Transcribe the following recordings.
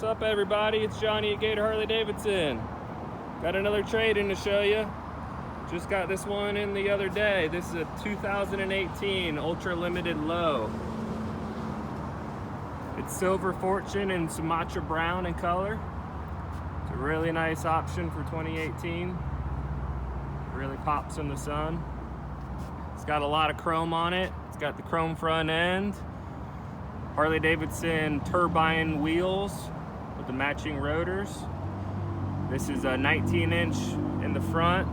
What's up, everybody? It's Johnny at GATOR Harley-Davidson. Got another trade-in to show you. Just got this one in the other day. This is a 2018 Ultra Limited Low. It's Silver Fortune and Sumatra brown in color. It's a really nice option for 2018. Really pops in the sun. It's got a lot of chrome on it. It's got the chrome front end, Harley-Davidson turbine wheels with the matching rotors. This is a 19-inch in the front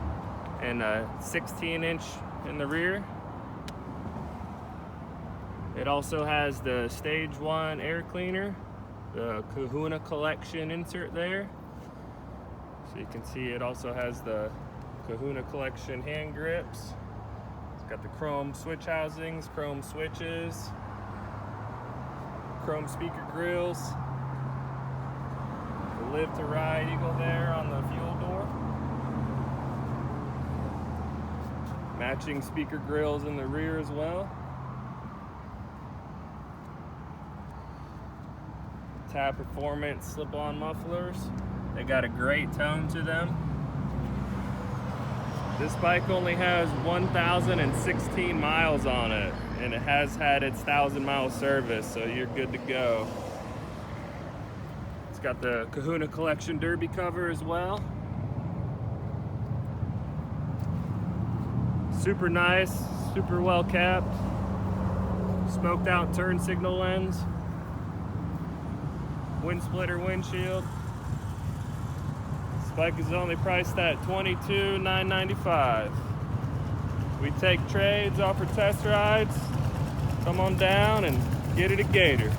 and a 16-inch in the rear. It also has the Stage 1 air cleaner, the Kahuna collection insert there. So you can see it also has the Kahuna collection hand grips. It's got the chrome switch housings, chrome switches, chrome speaker grills, the Live to Ride eagle there on the fuel door, matching speaker grills in the rear as well, Tab Performance slip-on mufflers. They got a great tone to them. This bike only has 1,016 miles on it, and it has had its 1,000-mile service, so you're good to go. It's got the Kahuna collection derby cover as well. Super nice, super well kept. Smoked out turn signal lens. Windsplitter windshield. This bike is only priced at $22,995. We take trades, offer test rides. Come on down and get it at GATOR.